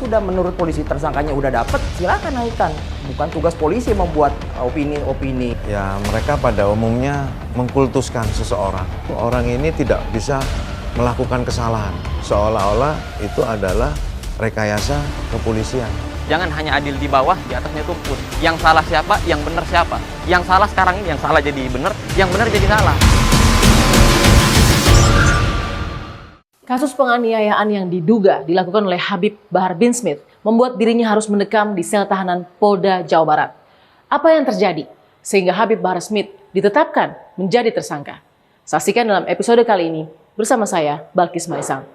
sudah menurut polisi tersangkanya udah dapet, silakan naikkan. Bukan tugas polisi membuat opini-opini. Ya, mereka pada umumnya mengkultuskan seseorang. Orang ini tidak bisa melakukan kesalahan. Seolah-olah itu adalah rekayasa kepolisian. Jangan hanya adil di bawah, di atasnya tumpul. Yang salah siapa, yang benar siapa. Yang salah sekarang ini, yang salah jadi benar, yang benar jadi salah. Kasus penganiayaan yang diduga dilakukan oleh Habib Bahar bin Smith membuat dirinya harus mendekam di sel tahanan Polda Jawa Barat. Apa yang terjadi sehingga Habib Bahar Smith ditetapkan menjadi tersangka? Saksikan dalam episode kali ini bersama saya, Balkis Maisang.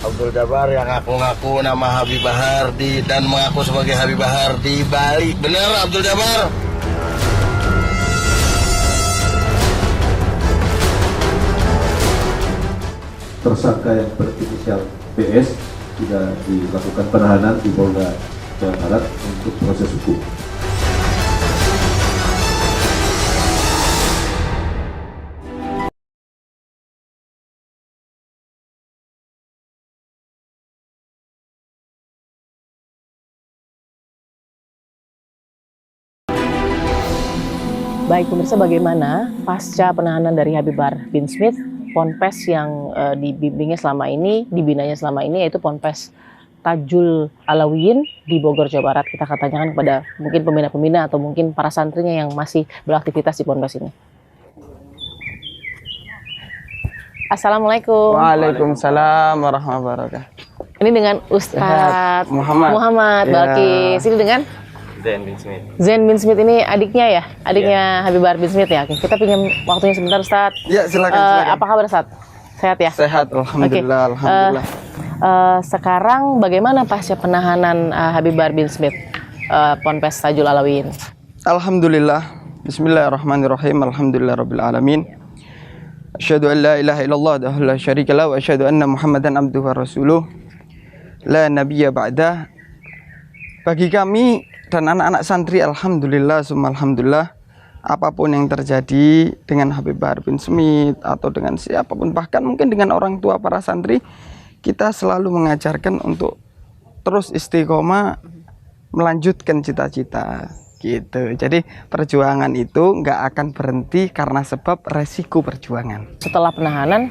Abdul Jabbar yang ngaku-ngaku nama Habib Bahar dan mengaku sebagai Habib Bahar di Bali. Benar Abdul Jabbar? Tersangka yang berinisial PS sudah dilakukan penahanan di Polda Jawa Barat untuk proses hukum. Baik pemirsa, bagaimana pasca penahanan dari Habib Bahar bin Smith, Ponpes yang dibimbingnya selama ini, dibinanya selama ini, yaitu Ponpes Tajul Alawiyin di Bogor, Jawa Barat. Kita akan tanyakan kepada mungkin pembina-pembina atau mungkin para santrinya yang masih beraktivitas di Ponpes ini. Assalamualaikum. Waalaikumsalam warahmatullahi wabarakatuh. Ini dengan Ustadz Muhammad Ya. Balkis. Ini dengan Zain bin Smith. Zain bin Smith, ini adiknya ya? Adiknya Habib Bahar bin Smith ya? Oke, kita pinjam waktunya sebentar, Ustadz. Ya, silakan. Apa kabar, Ustadz? Sehat ya? Sehat, alhamdulillah, alhamdulillah. Sekarang bagaimana pasca penahanan Habib Bahar bin Smith, Ponpes Tajul Alawiyin? Alhamdulillah. Bismillahirrahmanirrahim. Alhamdulillahirabbil alamin. Asyhadu an la ilaha illallah wahdahu la syarika lahu wa asyhadu anna Muhammadan abduhu wa rasuluh. La nabiyya ba'dah. Bagi kami dan anak-anak santri, alhamdulillah, summa alhamdulillah, apapun yang terjadi dengan Habib Bahar bin Smith atau dengan siapapun, bahkan mungkin dengan orang tua para santri, kita selalu mengajarkan untuk terus istiqomah melanjutkan cita-cita gitu. Jadi perjuangan itu nggak akan berhenti karena sebab resiko perjuangan. Setelah penahanan,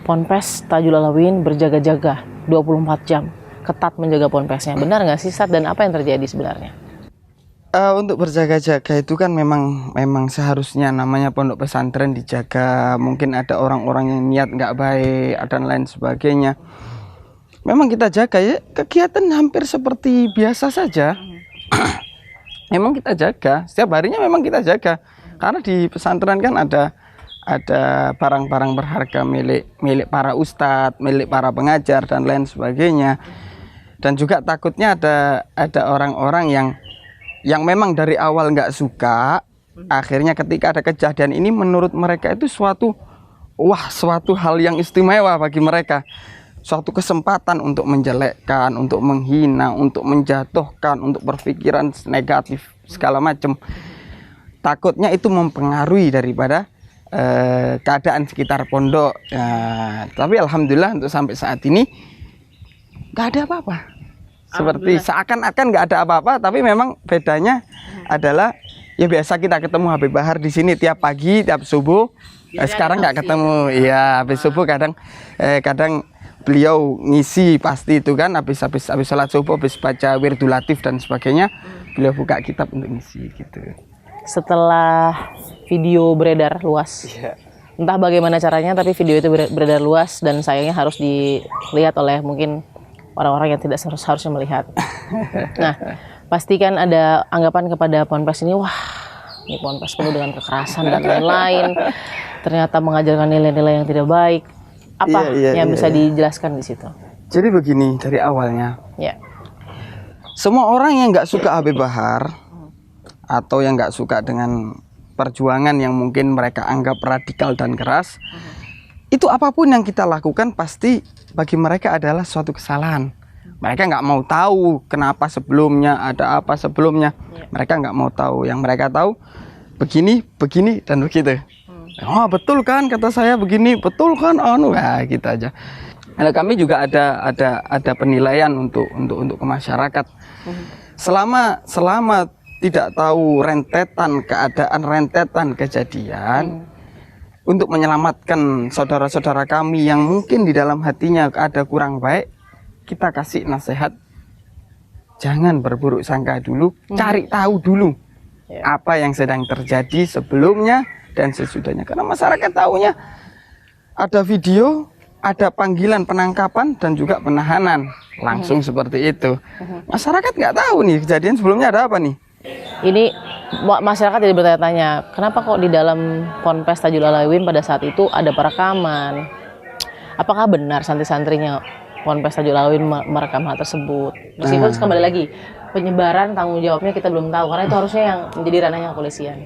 Ponpes Tajul Alawiyin berjaga-jaga 24 jam, ketat menjaga ponpesnya. Benar nggak sih, Ustadz? Dan apa yang terjadi sebenarnya? Untuk berjaga-jaga itu kan memang seharusnya namanya pondok pesantren dijaga. Mungkin ada orang-orang yang niat nggak baik dan lain sebagainya. Memang kita jaga ya, kegiatan hampir seperti biasa saja. Memang kita jaga, setiap harinya memang kita jaga. Karena di pesantren kan ada barang-barang berharga milik para ustadz, milik para pengajar dan lain sebagainya. Dan juga takutnya ada orang-orang yang memang dari awal nggak suka, akhirnya ketika ada kejadian ini menurut mereka itu suatu hal yang istimewa bagi mereka, suatu kesempatan untuk menjelekkan, untuk menghina, untuk menjatuhkan, untuk berpikiran negatif segala macam. Takutnya itu mempengaruhi daripada keadaan sekitar pondok. Tapi alhamdulillah untuk sampai saat ini nggak ada apa-apa. Seperti seakan-akan nggak ada apa-apa, tapi memang bedanya adalah ya biasa kita ketemu Habib Bahar di sini tiap pagi, tiap subuh. Sekarang nggak ketemu. Iya, habis subuh kadang beliau ngisi pasti itu kan, habis sholat subuh, habis baca wirdul latif dan sebagainya, beliau buka kitab untuk ngisi gitu. Setelah video beredar luas, entah bagaimana caranya, tapi video itu beredar luas dan sayangnya harus dilihat oleh mungkin orang-orang yang tidak harusnya melihat. Nah, pastikan ada anggapan kepada Ponpes ini, wah, ini Ponpes penuh dengan kekerasan dan lain-lain. Ternyata mengajarkan nilai-nilai yang tidak baik. Apa yang bisa dijelaskan di situ? Jadi begini dari awalnya. Ya. Semua orang yang nggak suka Habib Bahar atau yang nggak suka dengan perjuangan yang mungkin mereka anggap radikal dan keras, itu apapun yang kita lakukan pasti bagi mereka adalah suatu kesalahan. Mereka nggak mau tahu kenapa sebelumnya, ada apa sebelumnya. Mereka nggak mau tahu. Yang mereka tahu begini, dan begitu. Oh betul kan kata saya begini, betul kan anu ya gitu aja. Nah, kami juga ada penilaian untuk ke masyarakat. Selama tidak tahu rentetan keadaan, rentetan kejadian, untuk menyelamatkan saudara-saudara kami yang mungkin di dalam hatinya ada kurang baik, kita kasih nasihat, jangan berburuk sangka dulu, cari tahu dulu apa yang sedang terjadi sebelumnya dan sesudahnya. Karena masyarakat tahunya ada video, ada panggilan penangkapan dan juga penahanan langsung seperti itu. Masyarakat nggak tahu nih kejadian sebelumnya ada apa nih. Ini masyarakat jadi bertanya-tanya, kenapa kok di dalam Ponpes Tajul Alauddin pada saat itu ada perekaman? Apakah benar santri-santrinya Ponpes Tajul Alauddin merekam hal tersebut? Meskipun kembali lagi penyebaran tanggung jawabnya kita belum tahu, karena itu harusnya yang menjadi ranahnya kepolisian.